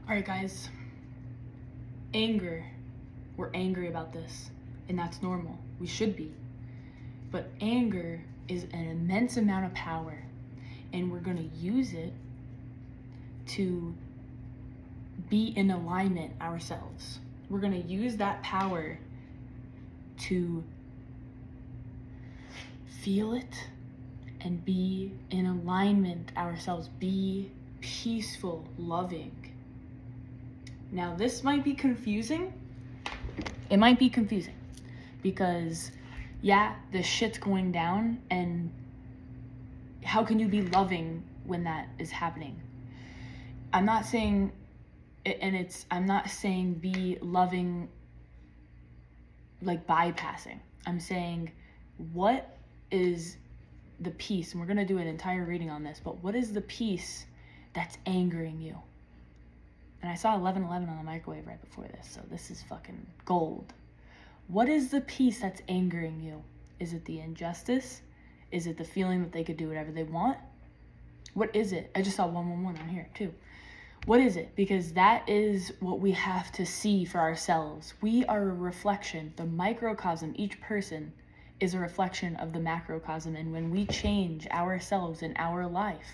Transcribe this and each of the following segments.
All right, guys. Anger. We're angry about this, and that's normal. We should be. But anger is an immense amount of power, and we're going to use it to be in alignment ourselves. We're going to use that power to feel it and be in alignment ourselves. Be peaceful, loving. Now, this might be confusing. It might be confusing because, yeah, the shit's going down, and how can you be loving when that is happening? I'm not saying, I'm not saying be loving like bypassing. I'm saying, what is the peace? And we're going to do an entire reading on this, but what is the peace that's angering you? And I saw 1111 on the microwave right before this, so this is fucking gold. What is the peace that's angering you? Is it the injustice? Is it the feeling that they could do whatever they want? What is it? I just saw 111 on here too. What is it? Because that is what we have to see for ourselves. We are a reflection. The microcosm, each person is a reflection of the macrocosm. And when we change ourselves in our life,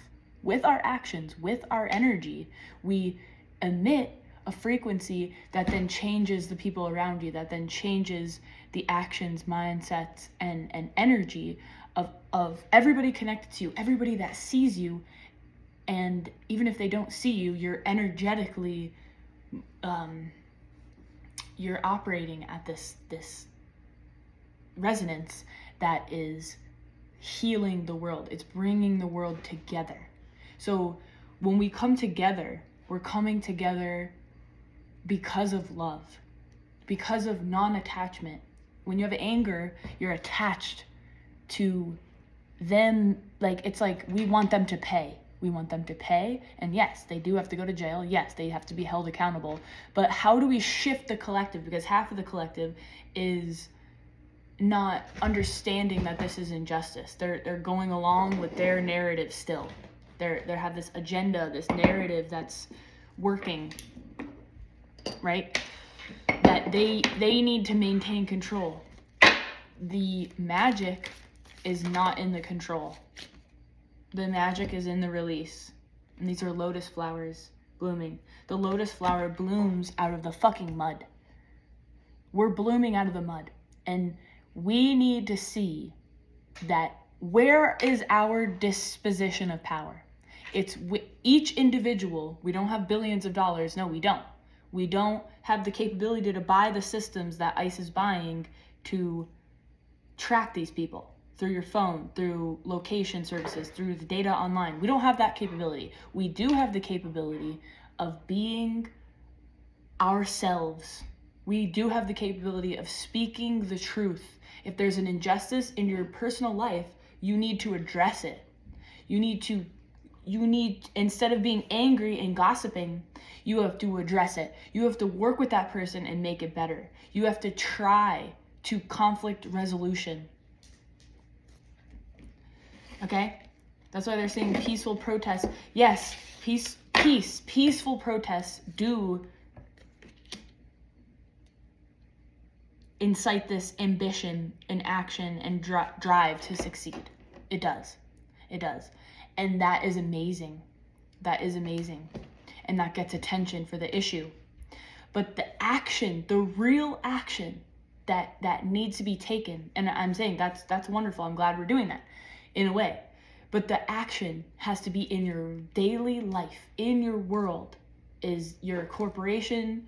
with our actions, with our energy, we emit a frequency that then changes the people around you, that then changes the actions, mindsets, and energy of everybody connected to you, everybody that sees you. And even if they don't see you, you're energetically, you're operating at this resonance that is healing the world. It's bringing the world together. So when we come together, we're coming together because of love, because of non-attachment. When you have anger, you're attached to them. Like, it's like we want them to pay. We want them to pay. And yes, they do have to go to jail. Yes, they have to be held accountable. But how do we shift the collective? Because half of the collective is not understanding that this is injustice. They're going along with their narrative still. They have this agenda, this narrative that's working, right? That they need to maintain control. The magic is not in the control. The magic is in the release. And these are lotus flowers blooming. The lotus flower blooms out of the fucking mud. We're blooming out of the mud. And we need to see that where is our disposition of power? It's each individual. We don't have billions of dollars. No, we don't. We don't have the capability to buy the systems that ICE is buying to track these people through your phone, through location services, through the data online. We don't have that capability. We do have the capability of being ourselves. We do have the capability of speaking the truth. If there's an injustice in your personal life, you need to address it. You need, instead of being angry and gossiping, you have to address it. You have to work with that person and make it better. You have to try to conflict resolution. Okay? That's why they're saying peaceful protests. Yes, peaceful protests do incite this ambition and action and drive to succeed. It does. And that is amazing. And that gets attention for the issue. But the action, the real action that needs to be taken, and I'm saying that's wonderful. I'm glad we're doing that in a way. But the action has to be in your daily life, in your world. Is your corporation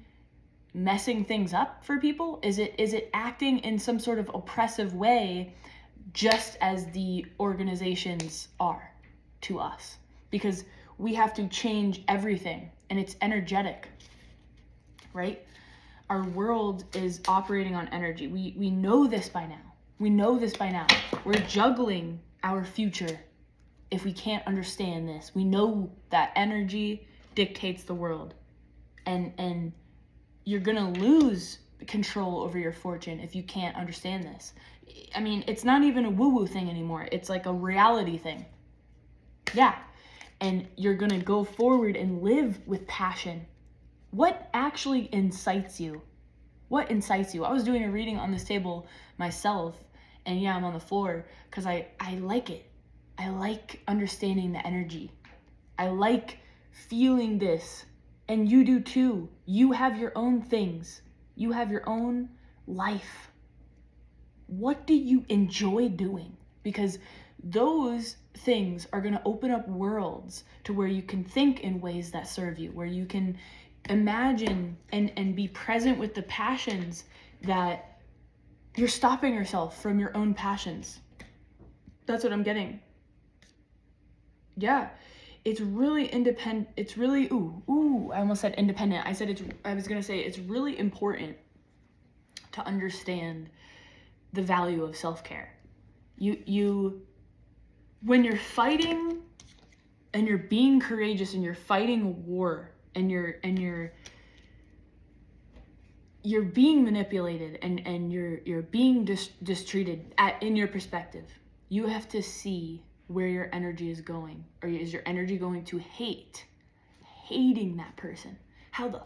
messing things up for people? Is it acting in some sort of oppressive way, just as the organizations are to us? Because we have to change everything, and it's energetic, right? Our world is operating on energy. We know this by now. We're juggling our future if we can't understand this. We know that energy dictates the world, and you're gonna lose control over your fortune if you can't understand this. I mean, it's not even a woo-woo thing anymore. It's like a reality thing. Yeah. And you're gonna go forward and live with passion What actually incites you? What incites you? I was doing a reading on this table myself, and yeah, I'm on the floor because I like it. I like understanding the energy. I like feeling this, and you do too. You have your own things. You have your own life. What do you enjoy doing? Because those things are going to open up worlds to where you can think in ways that serve you, where you can imagine and be present with the passions that you're stopping yourself from your own passions. That's what I'm getting. Yeah. It's really independent. It's really, I almost said independent. I was going to say it's really important to understand the value of self-care. When you're fighting and you're being courageous and you're fighting a war and you're being manipulated and you're being mistreated in your perspective, you have to see where your energy is going. Or is your energy going to hating that person? How the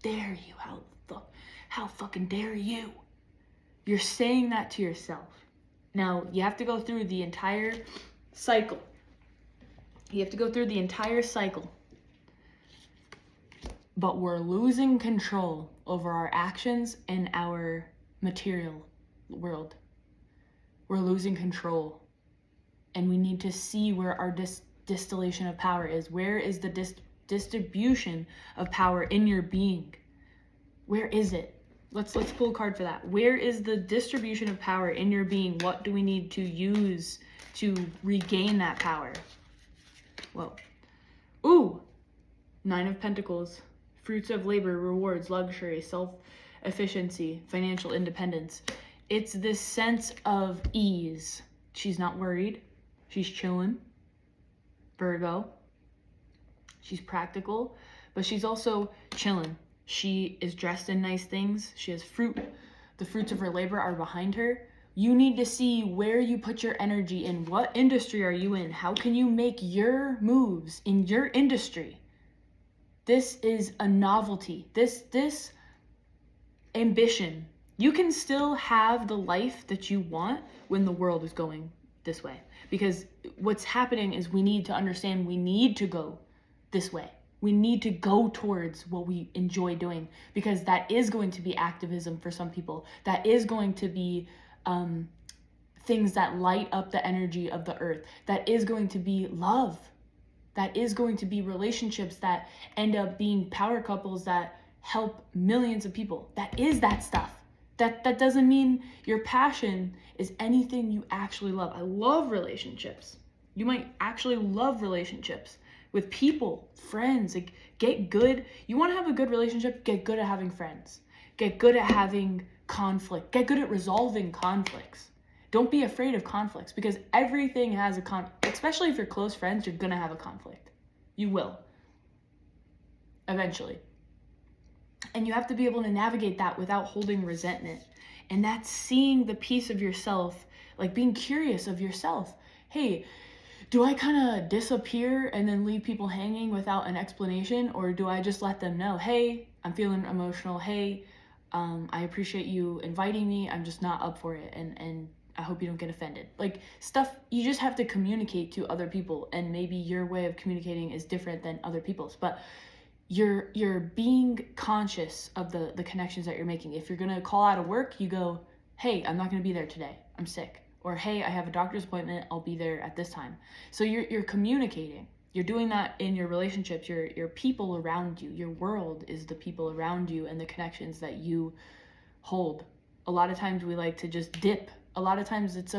dare you? How fucking dare you? You're saying that to yourself. Now, you have to go through the entire cycle. But we're losing control over our actions and our material world. We're losing control. And we need to see where our distillation of power is. Where is the distribution of power in your being? Where is it? Let's pull a card for that. Where is the distribution of power in your being? What do we need to use to regain that power? Whoa. Ooh! 9 of Pentacles. Fruits of labor, rewards, luxury, self-efficiency, financial independence. It's this sense of ease. She's not worried. She's chilling. Virgo. She's practical, but she's also chilling. She is dressed in nice things. She has fruit. The fruits of her labor are behind her. You need to see where you put your energy in. What industry are you in? How can you make your moves in your industry? This is a novelty. This ambition. You can still have the life that you want when the world is going this way. Because what's happening is we need to understand we need to go this way. We need to go towards what we enjoy doing, because that is going to be activism for some people. That is going to be things that light up the energy of the earth. That is going to be love. That is going to be relationships that end up being power couples that help millions of people. That is that stuff. That doesn't mean your passion is anything you actually love. I love relationships. You might actually love relationships with people, friends. Like, get good. You want to have a good relationship? Get good at having friends. Get good at having conflict. Get good at resolving conflicts. Don't be afraid of conflicts, because everything has a especially if you're close friends, you're going to have a conflict. You will. Eventually. And you have to be able to navigate that without holding resentment. And that's seeing the piece of yourself, like being curious of yourself. Hey, do I kind of disappear and then leave people hanging without an explanation? Or do I just let them know, hey, I'm feeling emotional. Hey, I appreciate you inviting me. I'm just not up for it. And I hope you don't get offended. Like, stuff you just have to communicate to other people. And maybe your way of communicating is different than other people's. But you're being conscious of the connections that you're making. If you're going to call out of work, you go, hey, I'm not going to be there today. I'm sick. Or, hey, I have a doctor's appointment. I'll be there at this time. So you're communicating. You're doing that in your relationships, your people around you. Your world is the people around you and the connections that you hold. A lot of times we like to just dip. A lot of times it's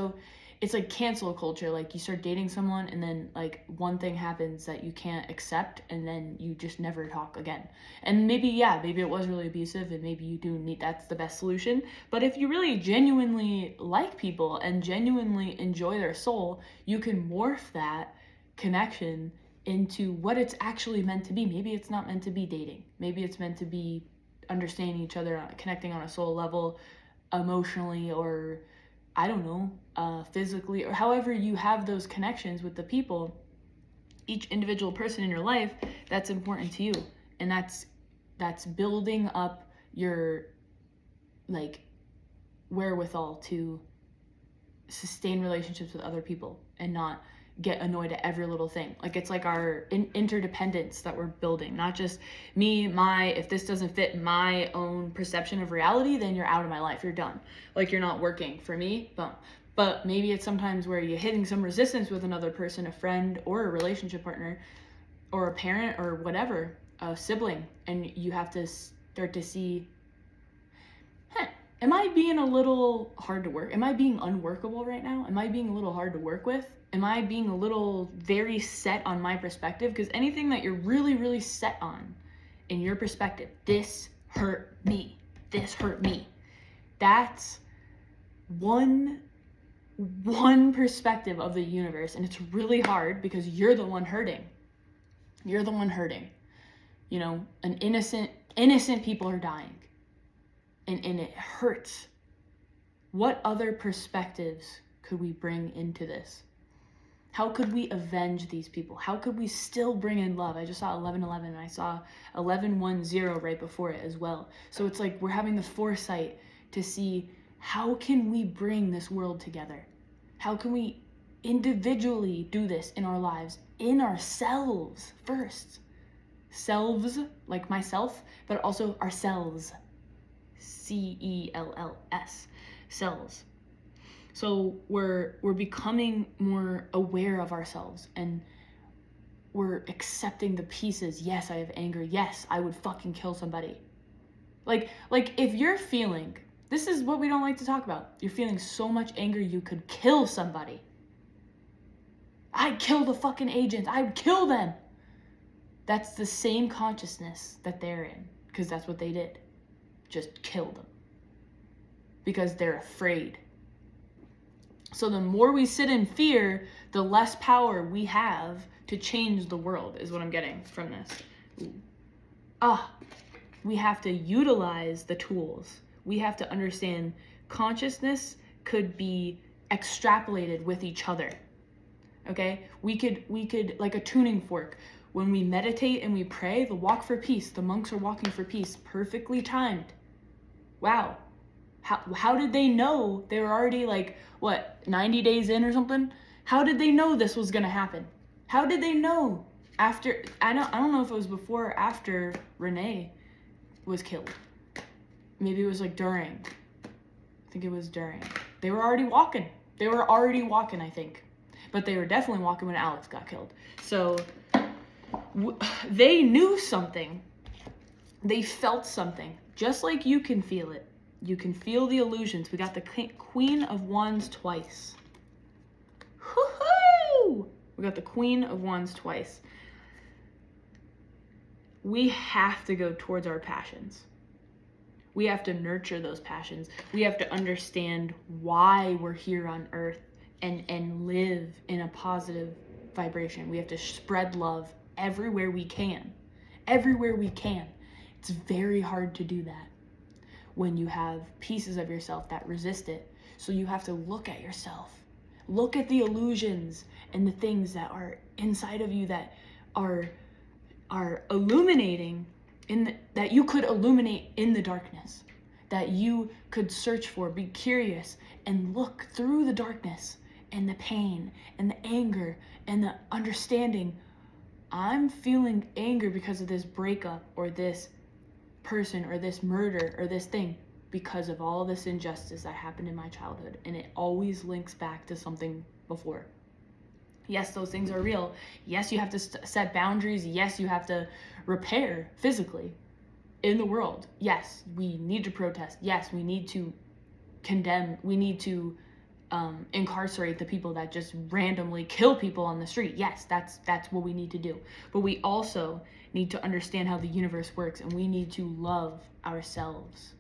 like cancel culture. Like, you start dating someone and then like one thing happens that you can't accept, and then you just never talk again. And maybe it was really abusive, and maybe you do need, that's the best solution. But if you really genuinely like people and genuinely enjoy their soul, you can morph that connection into what it's actually meant to be. Maybe it's not meant to be dating. Maybe it's meant to be understanding each other, connecting on a soul level, emotionally, or I don't know, physically, or however you have those connections with the people, each individual person in your life, that's important to you. And that's that's building up your like wherewithal to sustain relationships with other people and not get annoyed at every little thing. Like it's like our interdependence that we're building, not just me, if this doesn't fit my own perception of reality, then you're out of my life, you're done. Like you're not working for me, boom. But maybe it's sometimes where you're hitting some resistance with another person, a friend or a relationship partner or a parent or whatever, a sibling, and you have to start to see, am I being a little hard to work? Am I being unworkable right now? Am I being a little hard to work with? Am I being a little very set on my perspective? Because anything that you're really, really set on in your perspective, this hurt me, that's one perspective of the universe. And it's really hard because you're the one hurting. You're the one hurting. You know, innocent people are dying. And it hurts. What other perspectives could we bring into this? How could we avenge these people? How could we still bring in love? I just saw 11:11 and I saw 11:10 right before it as well. So it's like we're having the foresight to see, how can we bring this world together? How can we individually do this in our lives, in ourselves first? Selves, like myself, but also ourselves. CELLS, cells. So we're becoming more aware of ourselves, and we're accepting the pieces. Yes, I have anger. Yes, I would fucking kill somebody. Like if you're feeling, this is what we don't like to talk about. You're feeling so much anger you could kill somebody. I'd kill the fucking agents. I'd kill them. That's the same consciousness that they're in, because that's what they did. Just kill them. Because they're afraid. So the more we sit in fear, the less power we have to change the world, is what I'm getting from this. We have to utilize the tools. We have to understand consciousness could be extrapolated with each other. Okay? We could like a tuning fork. When we meditate and we pray, the walk for peace, the monks are walking for peace, perfectly timed. Wow. How did they know? They were already 90 days in or something? How did they know this was gonna happen? How did they know? After, I don't know if it was before or after Renee was killed. Maybe it was during. I think it was during. They were already walking, I think. But they were definitely walking when Alex got killed. So they knew something. They felt something. Just like you can feel it. You can feel the illusions. We got the Queen of Wands twice. Woohoo! We got the Queen of Wands twice. We have to go towards our passions. We have to nurture those passions. We have to understand why we're here on earth and live in a positive vibration. We have to spread love everywhere we can. Everywhere we can. It's very hard to do that when you have pieces of yourself that resist it. So you have to look at yourself. Look at the illusions and the things that are inside of you that are illuminating that you could illuminate in the darkness, that you could search for, be curious, and look through the darkness and the pain and the anger and the understanding. I'm feeling anger because of this breakup or this person or this murder or this thing, because of all this injustice that happened in my childhood, and it always links back to something before. Yes, those things are real. Yes, you have to set boundaries. Yes, you have to repair physically in the world. Yes, we need to protest. Yes, we need to condemn. We need to incarcerate the people that just randomly kill people on the street. Yes, that's what we need to do. But we also need to understand how the universe works, and we need to love ourselves.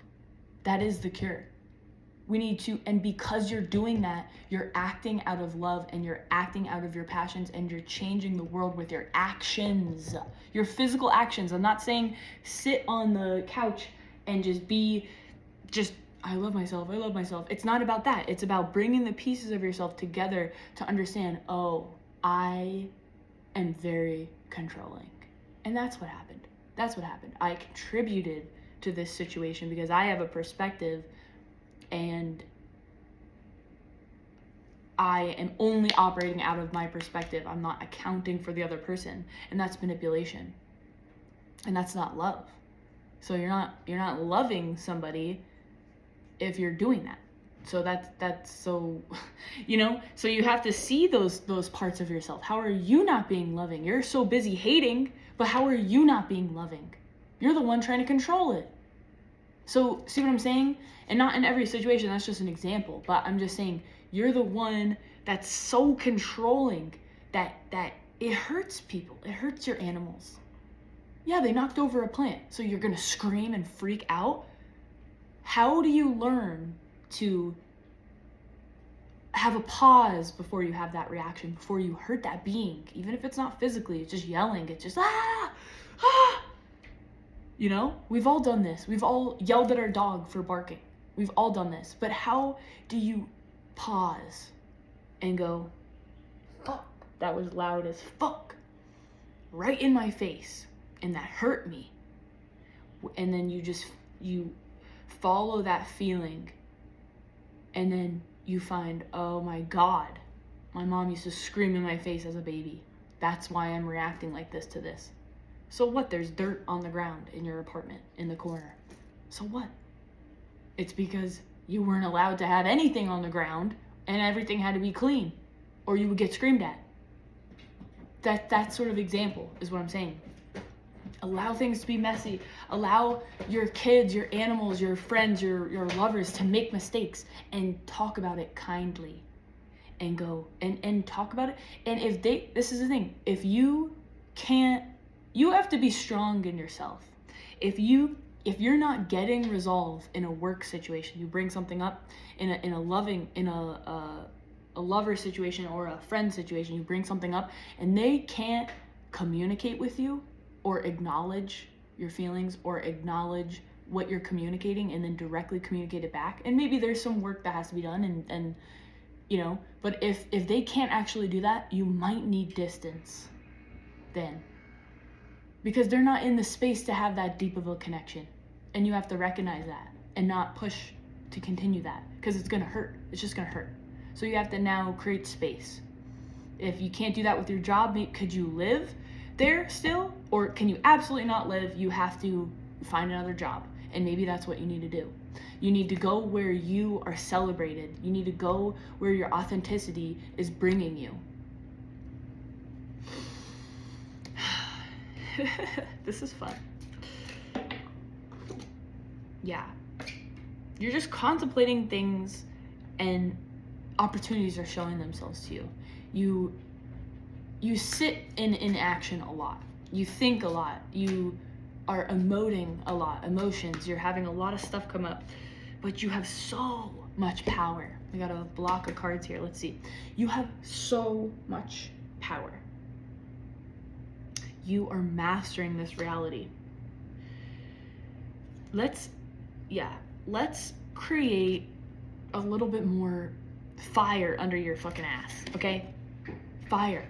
That is the cure. We need to, and because you're doing that, you're acting out of love and you're acting out of your passions and you're changing the world with your actions, your physical actions. I'm not saying sit on the couch and just I love myself. It's not about that. It's about bringing the pieces of yourself together to understand, oh, I am very controlling. And that's what happened. That's what happened. I contributed to this situation because I have a perspective, and I am only operating out of my perspective. I'm not accounting for the other person, and that's manipulation. And that's not love. So you're not loving somebody if you're doing that. So that's so so you have to see those parts of yourself. How are you not being loving? You're so busy hating, but how are you not being loving? You're the one trying to control it. So see what I'm saying? And not in every situation, that's just an example, but I'm just saying you're the one that's so controlling that it hurts people. It hurts your animals. Yeah, they knocked over a plant, so you're gonna scream and freak out? How do you learn to have a pause before you have that reaction, before you hurt that being? Even if it's not physically, it's just yelling, it's just ah. We've all done this. We've all yelled at our dog for barking. We've all done this. But how do you pause and go, fuck, that was loud as fuck, right in my face, and that hurt me? And then you follow that feeling, and then you find, oh my God, my mom used to scream in my face as a baby. That's why I'm reacting like this to this. So what? There's dirt on the ground in your apartment in the corner. So what? It's because you weren't allowed to have anything on the ground, and everything had to be clean, or you would get screamed at. That sort of example is what I'm saying. Allow things to be messy. Allow your kids, your animals, your friends, your lovers to make mistakes, and talk about it kindly, and go and talk about it. And this is the thing, if you can't, you have to be strong in yourself. If you're not getting resolve in a work situation, you bring something up in a lover situation or a friend situation, you bring something up and they can't communicate with you or acknowledge your feelings or acknowledge what you're communicating and then directly communicate it back. And maybe there's some work that has to be done and but if they can't actually do that, you might need distance then. Because they're not in the space to have that deep of a connection. And you have to recognize that and not push to continue that, because it's gonna hurt. It's just gonna hurt. So you have to now create space. If you can't do that with your job, could you live there still? Or can you absolutely not live? You have to find another job. And maybe that's what you need to do. You need to go where you are celebrated. You need to go where your authenticity is bringing you. This is fun. Yeah. You're just contemplating things and opportunities are showing themselves to you. You sit in inaction a lot. You think a lot. You are emoting a lot. Emotions. You're having a lot of stuff come up. But you have so much power. We got a block of cards here. Let's see. You have so much power. You are mastering this reality. Let's create a little bit more fire under your fucking ass, okay? Fire.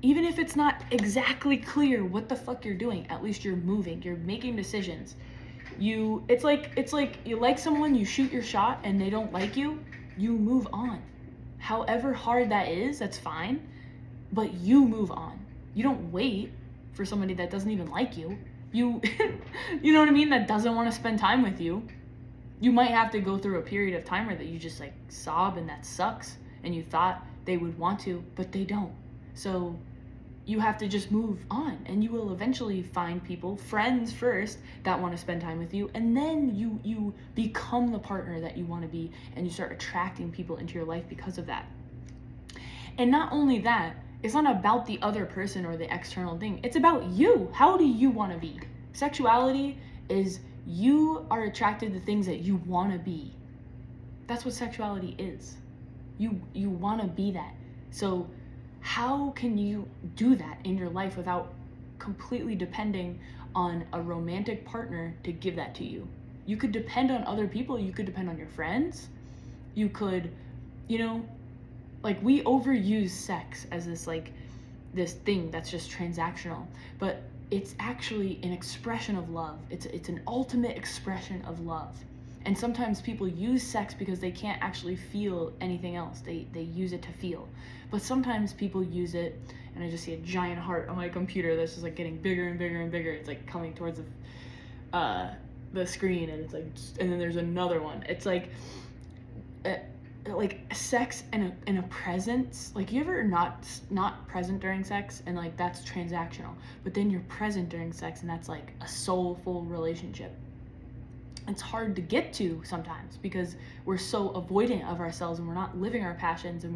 Even if it's not exactly clear what the fuck you're doing, at least you're moving, you're making decisions. It's like you like someone, you shoot your shot and they don't like you, you move on. However hard that is, that's fine, but you move on. You don't wait for somebody that doesn't even like you. You know what I mean? That doesn't want to spend time with you. You might have to go through a period of time where that you just like sob and that sucks and you thought they would want to, but they don't. So you have to just move on and you will eventually find people, friends first, that want to spend time with you, and then you become the partner that you want to be and you start attracting people into your life because of that. And not only that, it's not about the other person or the external thing. It's about you. How do you want to be? Sexuality is you are attracted to things that you want to be. That's what sexuality is. You want to be that. So how can you do that in your life without completely depending on a romantic partner to give that to you? You could depend on other people. You could depend on your friends. You could, like we overuse sex as this thing that's just transactional. But it's actually an expression of love. It's an ultimate expression of love. And sometimes people use sex because they can't actually feel anything else. They use it to feel. But sometimes people use it, and I just see a giant heart on my computer that's just like getting bigger and bigger and bigger. It's like coming towards the screen, and it's like, and then there's another one. It's like sex and a presence. Like, you ever not present during sex, and like that's transactional, but then you're present during sex, and that's like a soulful relationship. It's hard to get to sometimes because we're so avoidant of ourselves, and we're not living our passions, and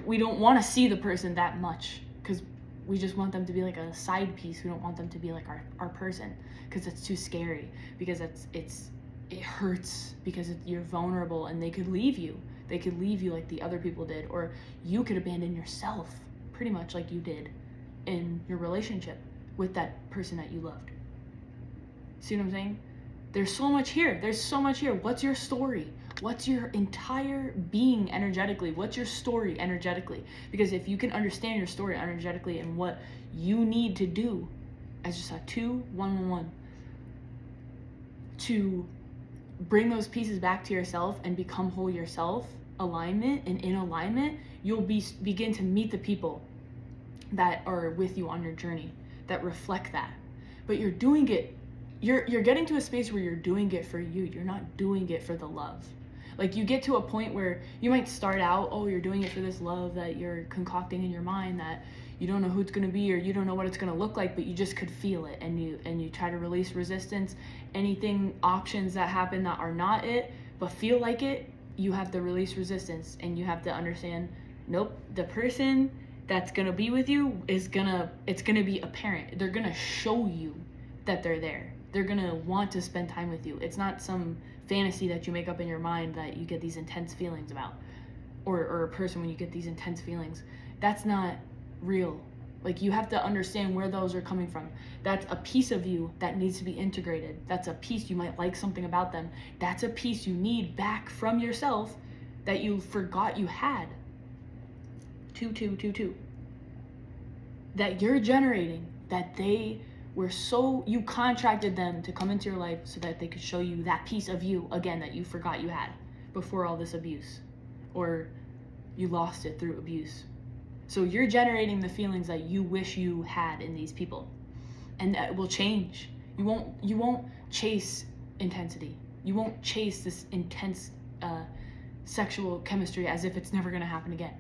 we don't want to see the person that much because we just want them to be like a side piece. We don't want them to be like our person because it's too scary, because it hurts, because you're vulnerable, and they could leave you. They could leave you like the other people did, or you could abandon yourself pretty much like you did in your relationship with that person that you loved. See what I'm saying? There's so much here. What's your story? What's your entire being energetically? What's your story energetically? Because if you can understand your story energetically and what you need to do as just a 2-1-1-1 to bring those pieces back to yourself and become whole yourself, alignment, and in alignment, you'll begin to meet the people that are with you on your journey that reflect that. But you're doing it. You're getting to a space where you're doing it for you. You're not doing it for the love. Like, you get to a point where you might start out, oh, you're doing it for this love that you're concocting in your mind that you don't know who it's going to be, or you don't know what it's going to look like, but you just could feel it, and you try to release resistance. Anything, options that happen that are not it but feel like it, you have to release resistance, and you have to understand, nope, the person that's going to be with you it's going to be apparent. They're going to show you that they're there. They're going to want to spend time with you. It's not some fantasy that you make up in your mind that you get these intense feelings about, or a person when you get these intense feelings. That's not real. Like, you have to understand where those are coming from. That's a piece of you that needs to be integrated. That's a piece, you might like something about them. That's a piece you need back from yourself that you forgot you had. 2 that you're generating, that they were so, you contracted them to come into your life so that they could show you that piece of you again that you forgot you had before all this abuse, or you lost it through abuse. So you're generating the feelings that you wish you had in these people, and that will change. You won't chase intensity. You won't chase this intense sexual chemistry as if it's never going to happen again.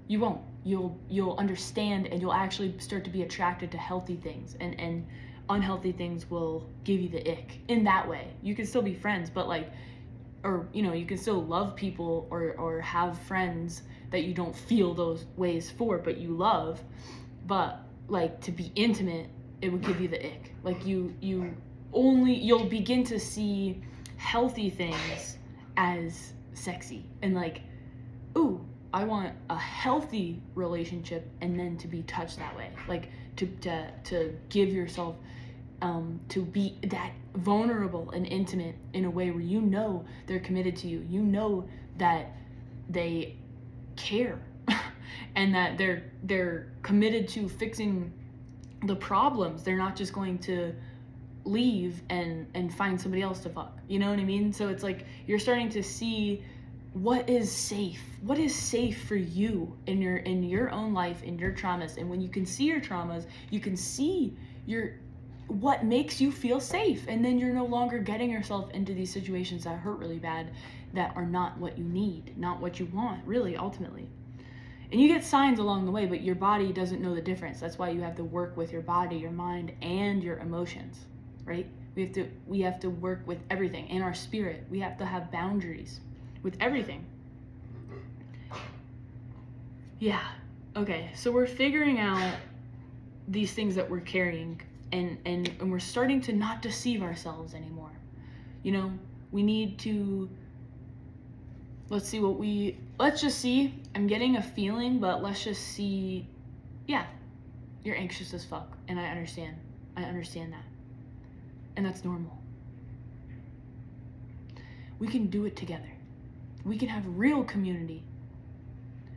You won't. You'll understand, and you'll actually start to be attracted to healthy things, and unhealthy things will give you the ick. In that way, you can still be friends, but like, or you can still love people, or have friends that you don't feel those ways for, but you love. But like, to be intimate, it would give you the ick. Like, you'll begin to see healthy things as sexy, and like, ooh, I want a healthy relationship, and then to be touched that way. Like, to give yourself, to be that vulnerable and intimate in a way where they're committed to you. You know that they care and that they're committed to fixing the problems. They're not just going to leave and find somebody else to fuck. You know what I mean? So it's like, you're starting to see what is safe for you in your own life, in your traumas. And when you can see your traumas, you can see what makes you feel safe, and then you're no longer getting yourself into these situations that hurt really bad, that are not what you need, not what you want, really, ultimately. And you get signs along the way, but your body doesn't know the difference. That's why you have to work with your body, your mind, and your emotions, right? We have to work with everything. And our spirit, we have to have boundaries with everything. Yeah. Okay, so we're figuring out these things that we're carrying, and we're starting to not deceive ourselves anymore. We need to, let's just see, I'm getting a feeling, but let's just see, yeah, you're anxious as fuck, and I understand that, and that's normal. We can do it together. We can have real community,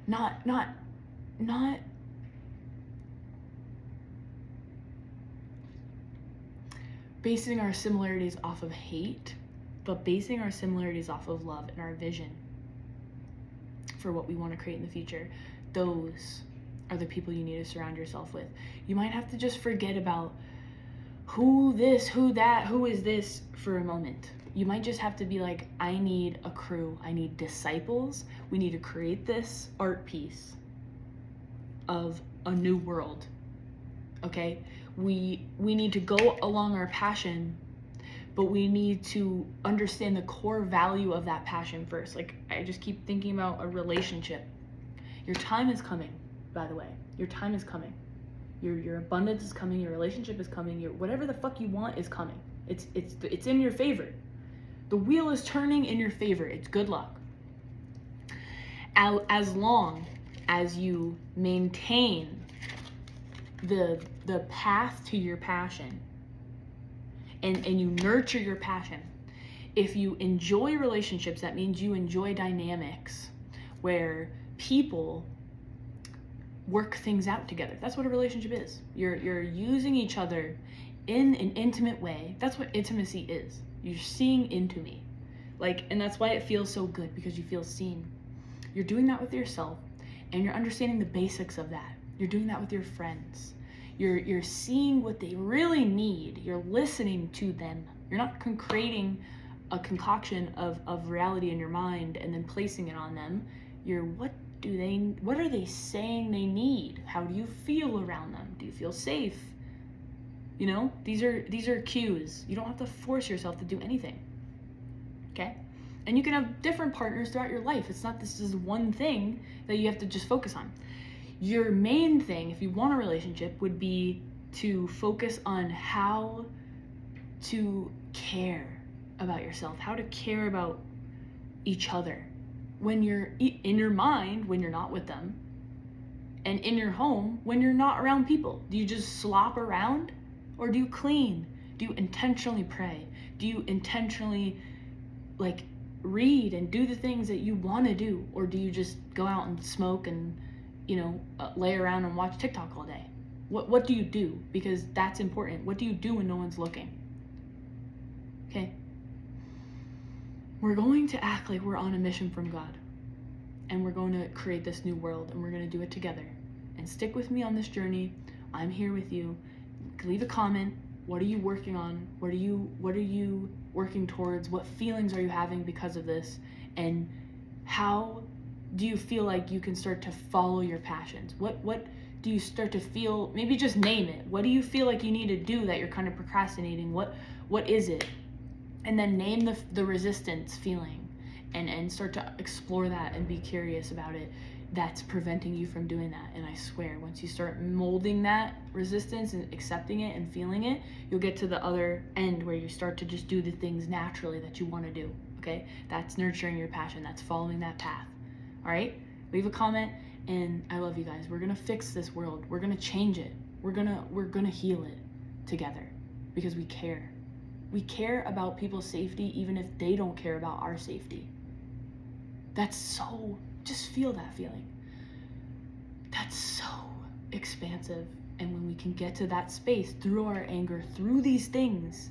not basing our similarities off of hate, but basing our similarities off of love and our vision for what we want to create in the future. Those are the people you need to surround yourself with. You might have to just forget about who this, who that, who is this for a moment. You might just have to be like, I need a crew. I need disciples. We need to create this art piece of a new world. Okay? We need to go along our passion, but we need to understand the core value of that passion first. Like, I just keep thinking about a relationship. Your time is coming, by the way. Your time is coming. Your abundance is coming. Your relationship is coming. Your whatever the fuck you want is coming. It's in your favor. The wheel is turning in your favor. It's good luck. As long as you maintain the path to your passion, and you nurture your passion. If you enjoy relationships, that means you enjoy dynamics where people work things out together. That's what a relationship is. You're using each other in an intimate way. That's what intimacy is. You're seeing into me. And that's why it feels so good, because you feel seen. You're doing that with yourself, and you're understanding the basics of that. You're doing that with your friends. You're seeing what they really need. You're listening to them. You're not creating a concoction of reality in your mind and then placing it on them. What are they saying they need? How do you feel around them? Do you feel safe? These are cues. You don't have to force yourself to do anything. Okay? And you can have different partners throughout your life. It's not this is one thing that you have to just focus on. Your main thing, if you want a relationship, would be to focus on how to care about yourself, how to care about each other. When you're in your mind, when you're not with them, and in your home, when you're not around people. Do you just slop around? Or do you clean? Do you intentionally pray? Do you intentionally read and do the things that you want to do? Or do you just go out and smoke and lay around and watch TikTok all day? What do you do? Because that's important. What do you do when no one's looking? Okay. We're going to act like we're on a mission from God, and we're going to create this new world, and we're going to do it together. And stick with me on this journey. I'm here with you. Leave a comment. What are you working on? What are you working towards? What feelings are you having because of this? And how do you feel like you can start to follow your passions? What do you start to feel? Maybe just name it. What do you feel like you need to do that you're kind of procrastinating? What is it? And then name the resistance feeling, and start to explore that and be curious about it. That's preventing you from doing that. And I swear, once you start molding that resistance and accepting it and feeling it, you'll get to the other end where you start to just do the things naturally that you want to do. Okay? That's nurturing your passion. That's following that path. All right? Leave a comment, and I love you guys. We're going to fix this world. We're going to change it. We're going to heal it together, because we care. We care about people's safety even if they don't care about our safety. Just feel that feeling. That's so expansive. And when we can get to that space through our anger, through these things,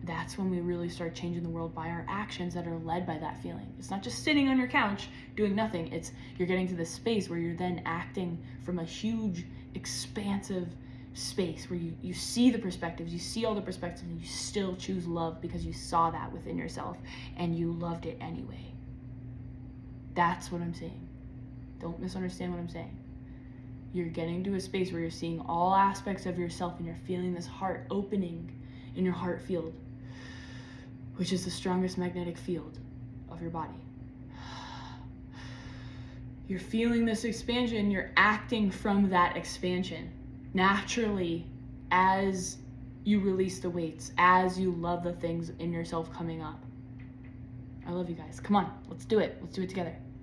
that's when we really start changing the world by our actions that are led by that feeling. It's not just sitting on your couch doing nothing. It's you're getting to this space where you're then acting from a huge, expansive space where you see the perspectives, you see all the perspectives, and you still choose love because you saw that within yourself and you loved it anyway. That's what I'm saying. Don't misunderstand what I'm saying. You're getting to a space where you're seeing all aspects of yourself, and you're feeling this heart opening in your heart field, which is the strongest magnetic field of your body. You're feeling this expansion. You're acting from that expansion naturally as you release the weights, as you love the things in yourself coming up. I love you guys. Come on, let's do it. Let's do it together.